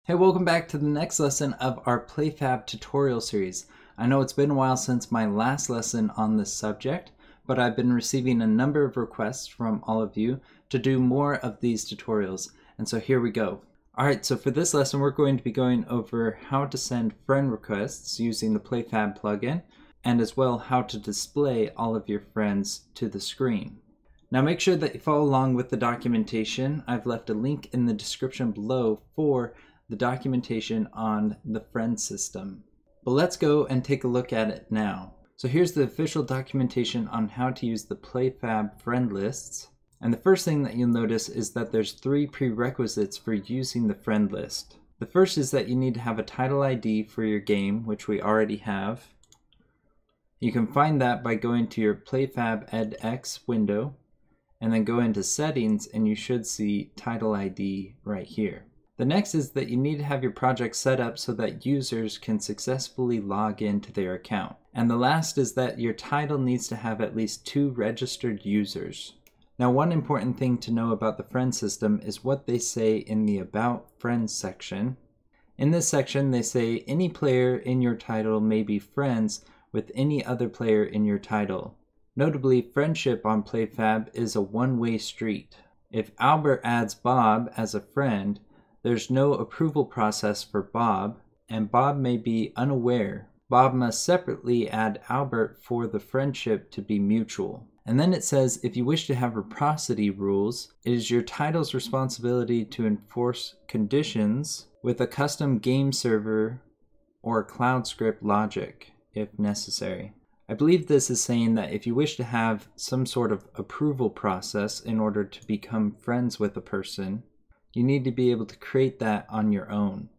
Hey, welcome back to the next lesson of our PlayFab tutorial series. I know it's been a while since my last lesson on this subject, but I've been receiving a number of requests from all of you to do more of these tutorials, and so here we go. Alright, so for this lesson we're going to be going over how to send friend requests using the PlayFab plugin, and as well how to display all of your friends to the screen. Now make sure that you follow along with the documentation. I've left a link in the description below for the documentation on the friend system. But let's go and take a look at it now. So here's the official documentation on how to use the PlayFab friend lists. And the first thing that you'll notice is that there's 3 prerequisites for using the friend list. The first is that you need to have a title ID for your game, which we already have. You can find that by going to your PlayFab edX window and then go into settings, and you should see title ID right here. The next is that you need to have your project set up so that users can successfully log into their account. And the last is that your title needs to have at least 2 registered users. Now, one important thing to know about the friend system is what they say in the About Friends section. In this section, they say any player in your title may be friends with any other player in your title. Notably, friendship on PlayFab is a one-way street. If Albert adds Bob as a friend, there's no approval process for Bob, and Bob may be unaware. Bob must separately add Albert for the friendship to be mutual. And then it says if you wish to have reciprocity rules, it is your title's responsibility to enforce conditions with a custom game server or cloud script logic if necessary. I believe this is saying that if you wish to have some sort of approval process in order to become friends with a person, you need to be able to create that on your own.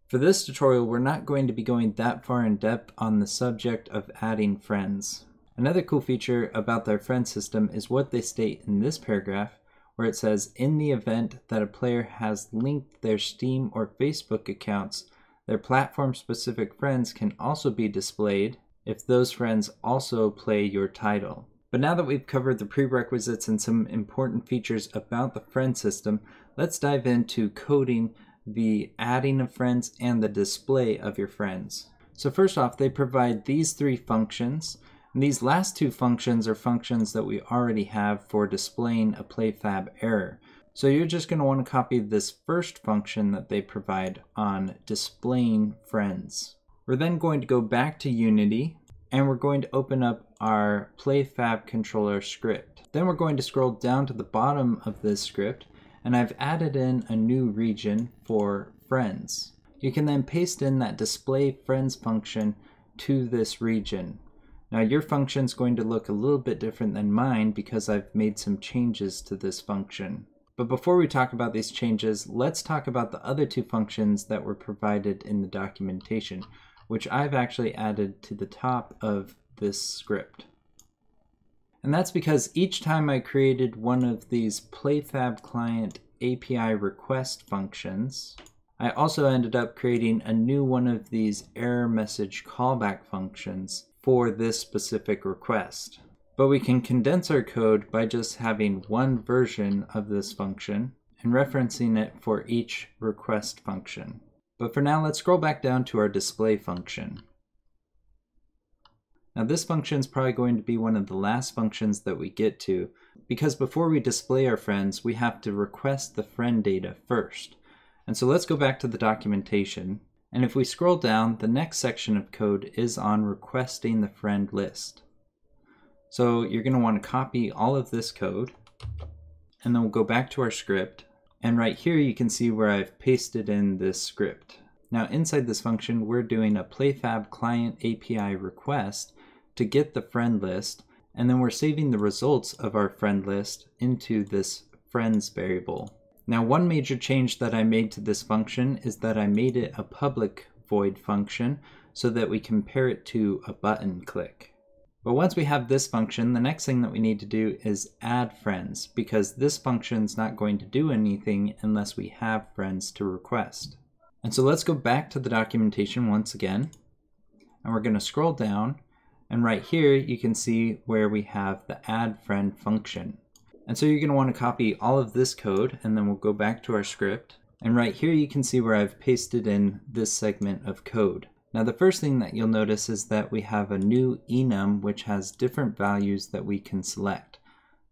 For this tutorial, we're not going to be going that far in depth on the subject of adding friends. Another cool feature about their friend system is what they state in this paragraph, where it says, in the event that a player has linked their Steam or Facebook accounts, their platform-specific friends can also be displayed if those friends also play your title. But now that we've covered the prerequisites and some important features about the friend system, let's dive into coding the adding of friends and the display of your friends. So first off, they provide these 3 functions. And these last 2 functions are functions that we already have for displaying a PlayFab error. So you're just going to want to copy this first function that they provide on displaying friends. We're then going to go back to Unity, and we're going to open up our PlayFab controller script. Then we're going to scroll down to the bottom of this script, and I've added in a new region for friends. You can then paste in that display friends function to this region. Now your function is going to look a little bit different than mine because I've made some changes to this function. But before we talk about these changes, let's talk about the other 2 functions that were provided in the documentation, which I've actually added to the top of this script. And that's because each time I created one of these PlayFab client API request functions, I also ended up creating a new one of these error message callback functions for this specific request. But we can condense our code by just having one version of this function and referencing it for each request function. But for now, let's scroll back down to our display function. Now this function is probably going to be one of the last functions that we get to, because before we display our friends, we have to request the friend data first. And so let's go back to the documentation. And if we scroll down, the next section of code is on requesting the friend list. So you're going to want to copy all of this code, and then we'll go back to our script. And right here you can see where I've pasted in this script. Now inside this function, we're doing a PlayFab client API request to get the friend list, and then we're saving the results of our friend list into this friends variable. Now one major change that I made to this function is that I made it a public void function so that we compare it to a button click. But once we have this function, the next thing that we need to do is add friends, because this function is not going to do anything unless we have friends to request. And so let's go back to the documentation once again, and we're going to scroll down, and right here you can see where we have the add friend function. And so you're going to want to copy all of this code, and then we'll go back to our script, And right here you can see where I've pasted in this segment of code. Now the first thing that you'll notice is that we have a new enum which has different values that we can select.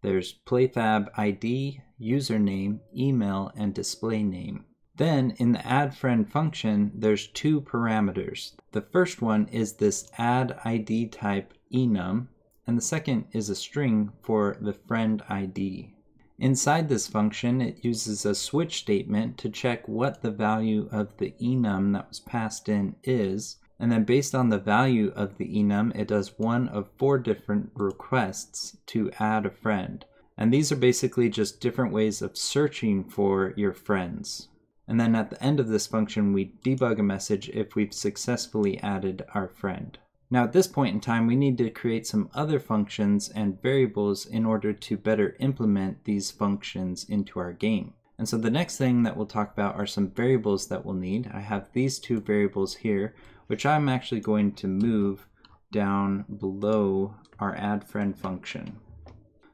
There's PlayFab ID, username, email, and display name. Then in the add friend function, there's two parameters. The first one is this add ID type enum, and the second is a string for the friend ID. Inside this function, it uses a switch statement to check what the value of the enum that was passed in is, and then based on the value of the enum, it does one of 4 different requests to add a friend. And these are basically just different ways of searching for your friends. And then at the end of this function, we debug a message if we've successfully added our friend. Now at this point in time, we need to create some other functions and variables in order to better implement these functions into our game. And so the next thing that we'll talk about are some variables that we'll need. I have these 2 variables here, which I'm actually going to move down below our add friend function.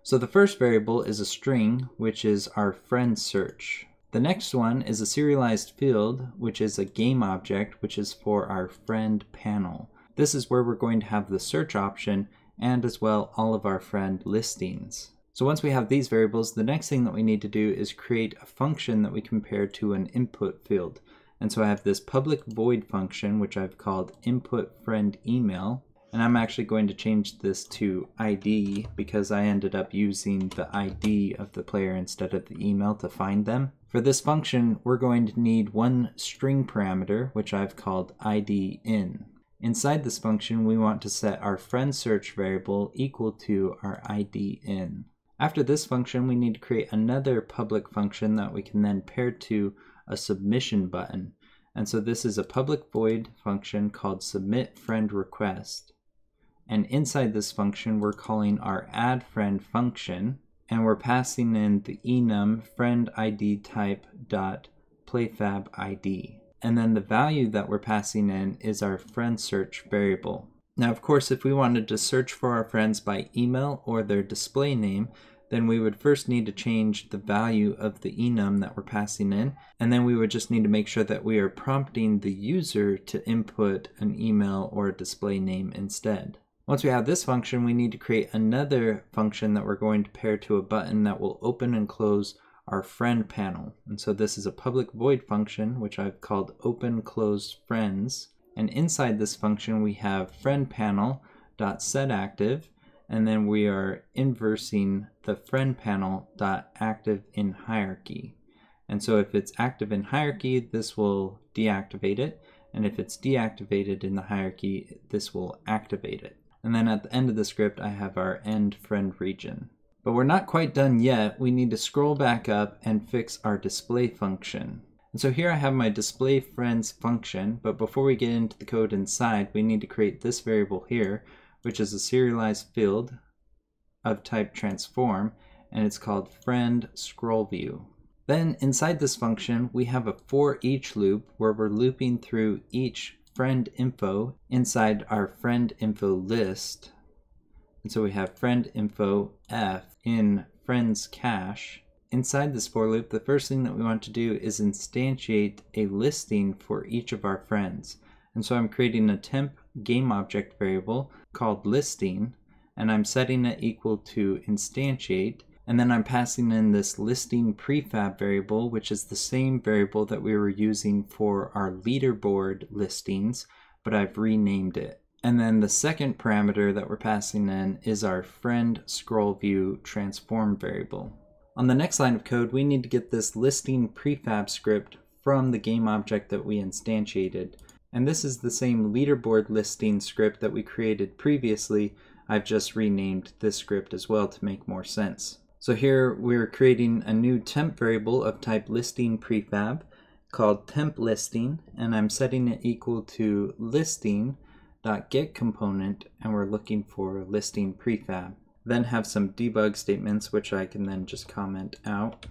So the first variable is a string, which is our friend search. The next one is a serialized field, which is a game object, which is for our friend panel. This is where we're going to have the search option and as well all of our friend listings. So once we have these variables, the next thing that we need to do is create a function that we compare to an input field. And so I have this public void function, which I've called input friend email. And I'm actually going to change this to ID because I ended up using the ID of the player instead of the email to find them. For this function, we're going to need one string parameter, which I've called ID in. Inside this function, we want to set our friend search variable equal to our ID in. After this function, we need to create another public function that we can then pair to a submission button. And so this is a public void function called submit friend request. And inside this function, we're calling our add friend function, and we're passing in the enum friend ID type dot playfab ID. And then the value that we're passing in is our friend search variable. Now, of course, if we wanted to search for our friends by email or their display name, then we would first need to change the value of the enum that we're passing in, and then we would just need to make sure that we are prompting the user to input an email or a display name instead. Once we have this function, we need to create another function that we're going to pair to a button that will open and close our friend panel. And so this is a public void function, which I've called open close friends. And inside this function, we have friend panel dot set active, and then we are inversing the friend panel dot active in hierarchy. And so if it's active in hierarchy, this will deactivate it. And if it's deactivated in the hierarchy, this will activate it. And then at the end of the script, I have our end friend region. But we're not quite done yet. We need to scroll back up and fix our display function. And so here I have my display friends function, but before we get into the code inside, we need to create this variable here, which is a serialized field of type transform, and it's called friend scroll view. Then inside this function, we have a for each loop where we're looping through each friend info inside our friend info list. And so we have friend info f in friends cache. Inside this for loop, the first thing that we want to do is instantiate a listing for each of our friends. And so I'm creating a temp game object variable called listing, and I'm setting it equal to instantiate. And then I'm passing in this listing prefab variable, which is the same variable that we were using for our leaderboard listings, but I've renamed it. And then the second parameter that we're passing in is our friend scroll view transform variable. On the next line of code, we need to get this listing prefab script from the game object that we instantiated. And this is the same leaderboard listing script that we created previously. I've just renamed this script as well to make more sense. So here we're creating a new temp variable of type listing prefab called temp listing, and I'm setting it equal to listing.getComponent, and we're looking for listing prefab. Then have some debug statements which I can then just comment out.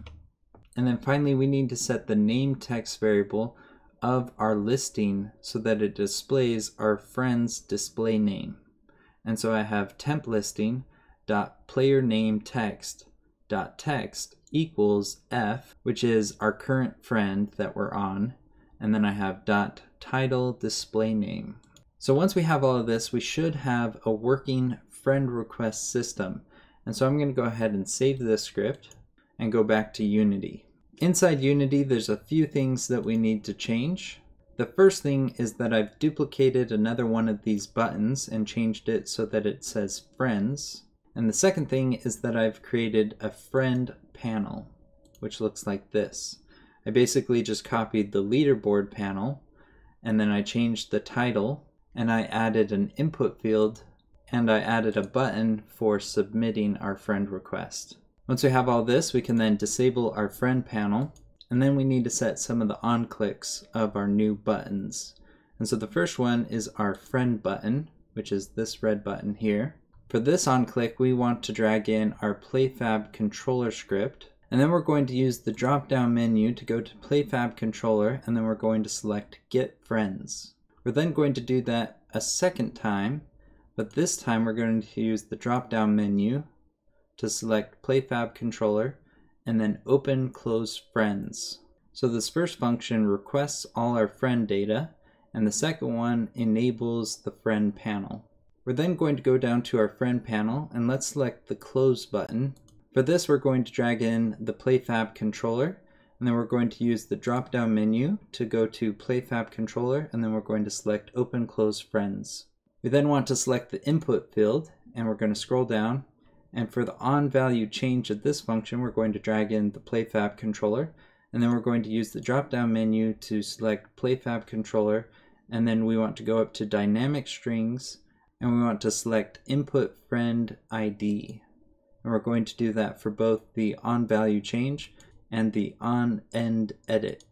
And then finally we need to set the name text variable of our listing so that it displays our friend's display name. And so I have temp listing dot player name text dot text equals f, which is our current friend that we're on, and then I have dot title display name. So once we have all of this, we should have a working friend request system. And so I'm going to go ahead and save this script and go back to Unity. Inside Unity, there's a few things that we need to change. The first thing is that I've duplicated another one of these buttons and changed it so that it says friends. And the second thing is that I've created a friend panel, which looks like this. I basically just copied the leaderboard panel, and then I changed the title, and I added an input field, and I added a button for submitting our friend request. Once we have all this, we can then disable our friend panel, and then we need to set some of the on clicks of our new buttons. And so the first one is our friend button, which is this red button here. For this on click, we want to drag in our PlayFab controller script, and then we're going to use the drop down menu to go to PlayFab controller, and then we're going to select Get Friends. We're then going to do that a second time, but this time we're going to use the drop down menu to select PlayFab controller and then open close friends. So this first function requests all our friend data, and the second one enables the friend panel. We're then going to go down to our friend panel, and let's select the close button. For this, we're going to drag in the PlayFab controller, and then we're going to use the drop down menu to go to PlayFab controller, and then we're going to select open close friends. We then want to select the input field, and we're going to scroll down. And for the on value change of this function, we're going to drag in the PlayFab controller, and then we're going to use the drop down menu to select PlayFab controller, and then we want to go up to dynamic strings, and we want to select input friend ID. And we're going to do that for both the on value change and the on end edit.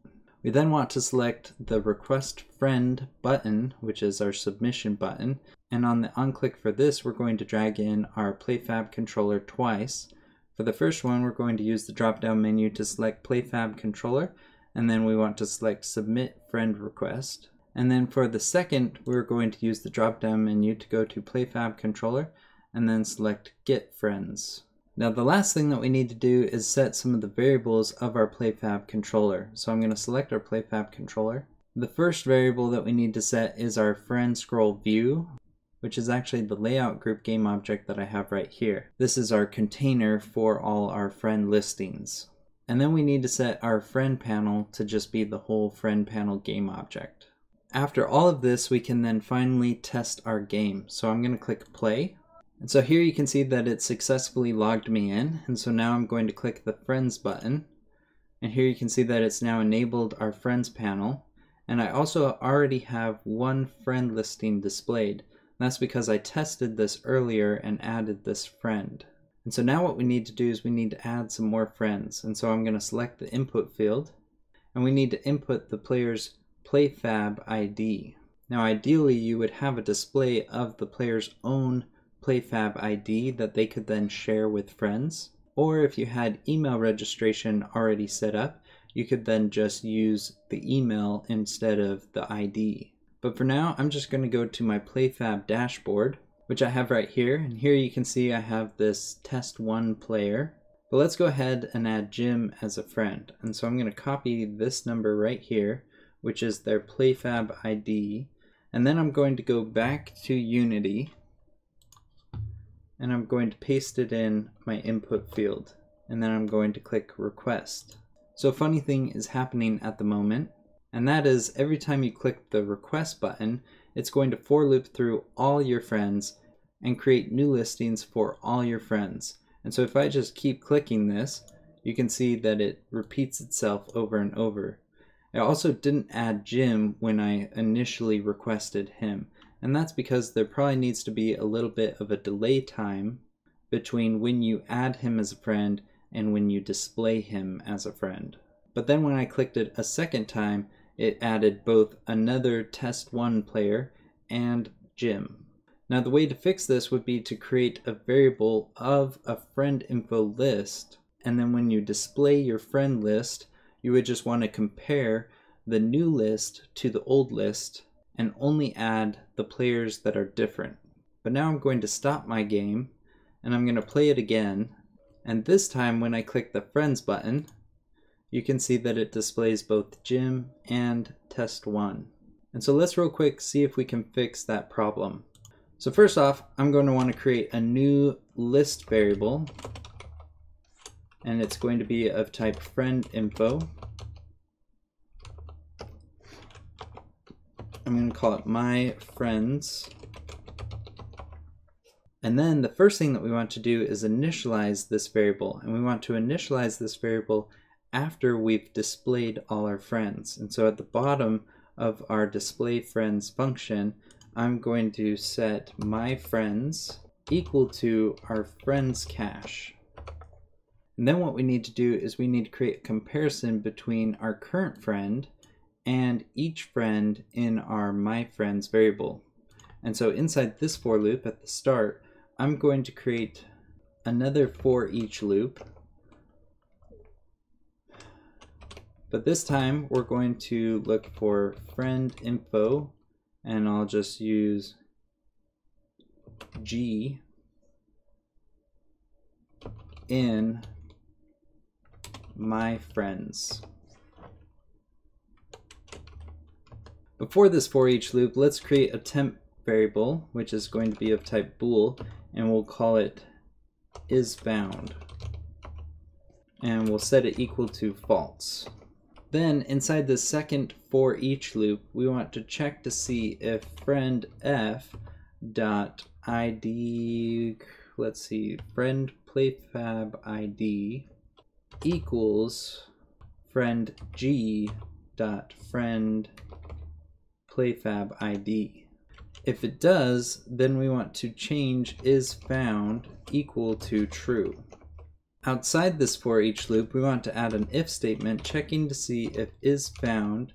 We then want to select the request friend button, which is our submission button. And on the on click for this, we're going to drag in our PlayFab controller twice. For the first one, we're going to use the drop down menu to select PlayFab controller, and then we want to select submit friend request. And then for the second, we're going to use the drop down menu to go to PlayFab controller and then select get friends. Now the last thing that we need to do is set some of the variables of our PlayFab controller. So I'm going to select our PlayFab controller. The first variable that we need to set is our friend scroll view, which is actually the layout group game object that I have right here. This is our container for all our friend listings. And then we need to set our friend panel to just be the whole friend panel game object. After all of this, we can then finally test our game. So I'm going to click play. And so here you can see that it successfully logged me in. And so now I'm going to click the friends button. And here you can see that it's now enabled our friends panel. And I also already have one friend listing displayed. That's because I tested this earlier and added this friend. And so now what we need to do is we need to add some more friends. And so I'm going to select the input field, and we need to input the player's PlayFab ID. Now ideally you would have a display of the player's own PlayFab ID that they could then share with friends. Or if you had email registration already set up, you could then just use the email instead of the ID. But for now, I'm just going to go to my PlayFab dashboard, which I have right here. And here you can see I have this test1 player. But let's go ahead and add Jim as a friend. And so I'm going to copy this number right here, which is their PlayFab ID. And then I'm going to go back to Unity, and I'm going to paste it in my input field. And then I'm going to click request. So a funny thing is happening at the moment. And that is every time you click the request button, it's going to for loop through all your friends and create new listings for all your friends. And so if I just keep clicking this, you can see that it repeats itself over and over. I also didn't add Jim when I initially requested him. And that's because there probably needs to be a little bit of a delay time between when you add him as a friend and when you display him as a friend. But then when I clicked it a second time, it added both another test1 player and Jim. Now the way to fix this would be to create a variable of a friend info list, and then when you display your friend list, you would just want to compare the new list to the old list and only add the players that are different. But now I'm going to stop my game, and I'm going to play it again, And this time when I click the Friends button, you can see that it displays both Jim and test1. And so let's real quick see if we can fix that problem. So first off, I'm going to want to create a new list variable, and it's going to be of type friend info. I'm going to call it my friends. And then the first thing that we want to do is initialize this variable, and we want to initialize this variable after we've displayed all our friends. And so at the bottom of our display friends function, I'm going to set my friends equal to our friends cache. And then what we need to do is we need to create a comparison between our current friend and each friend in our my friends variable. And so inside this for loop at the start, I'm going to create another for each loop. But this time we're going to look for friend info, and I'll just use G in my friends. Before this for each loop, let's create a temp variable, which is going to be of type bool, and we'll call it isFound. And we'll set it equal to false. Then inside the second for each loop, we want to check to see if friend f dot id, let's see, friend PlayFab ID equals friend g dot friend PlayFab ID. If it does, then we want to change isFound equal to true. Outside this for each loop, we want to add an if statement checking to see if isFound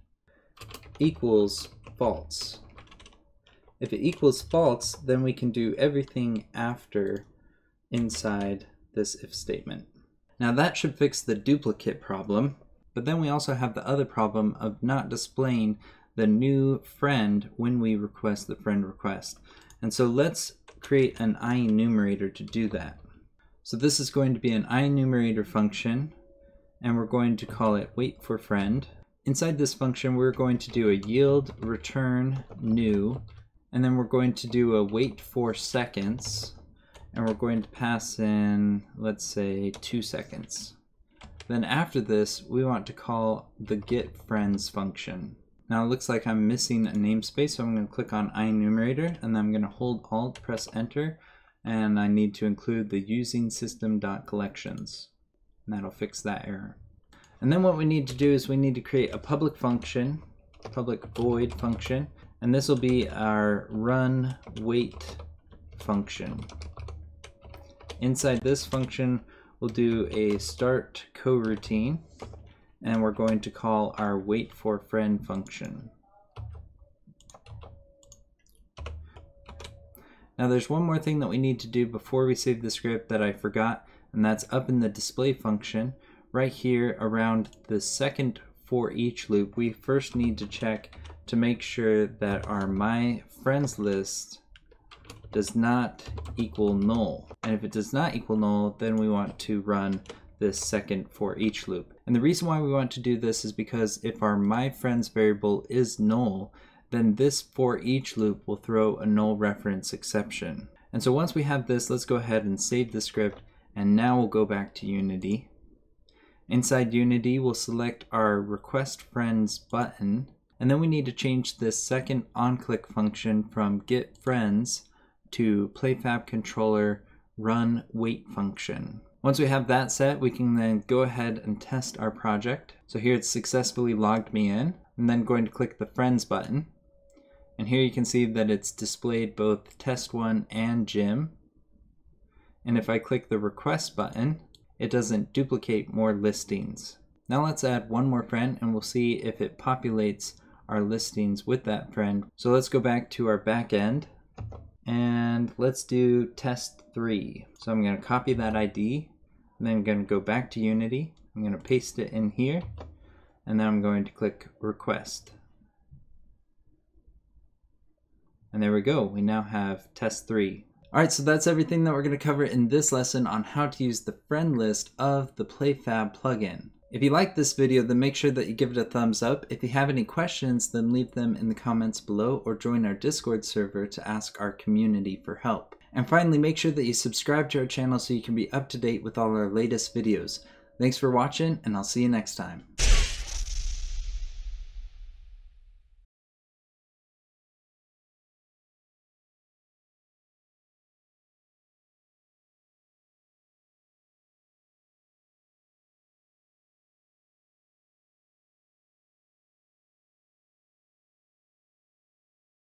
equals false. If it equals false, then we can do everything after inside this if statement. Now that should fix the duplicate problem, but then we also have the other problem of not displaying the new friend when we request the friend request. And so let's create an IEnumerator to do that. So this is going to be an IEnumerator function, and we're going to call it wait for friend. Inside this function, we're going to do a yield return new, and then we're going to do a wait for seconds, and we're going to pass in, let's say, 2 seconds. Then after this, we want to call the getFriends function. Now it looks like I'm missing a namespace, so I'm going to click on IEnumerator, and then I'm going to hold Alt, press Enter, and I need to include the using system.collections. And that'll fix that error. And then what we need to do is we need to create a public function, public void function, and this will be our run wait function. Inside this function, we'll do a start coroutine, and we're going to call our wait for friend function. Now there's one more thing that we need to do before we save the script that I forgot, and that's up in the display function, right here around the second for each loop, we first need to check to make sure that our my friends list does not equal null. And if it does not equal null, then we want to run this second for each loop. And the reason why we want to do this is because if our my friends variable is null, then this for each loop will throw a null reference exception. And so once we have this, let's go ahead and save the script, and now we'll go back to Unity. Inside Unity, we'll select our request friends button, and then we need to change this second onClick function from getFriends to PlayFab controller run wait function. Once we have that set, we can then go ahead and test our project. So here it's successfully logged me in. I'm then going to click the Friends button. And here you can see that it's displayed both test1 and Jim. And if I click the Request button, it doesn't duplicate more listings. Now let's add one more friend, and we'll see if it populates our listings with that friend. So let's go back to our back end, and let's do test3. So I'm going to copy that ID, and then I'm going to go back to Unity. I'm going to paste it in here, and then I'm going to click Request. And there we go, we now have test3. Alright, so that's everything that we're going to cover in this lesson on how to use the friend list of the PlayFab plugin. If you like this video, then make sure that you give it a thumbs up. If you have any questions, then leave them in the comments below or join our Discord server to ask our community for help. And finally, make sure that you subscribe to our channel so you can be up to date with all our latest videos. Thanks for watching, and I'll see you next time.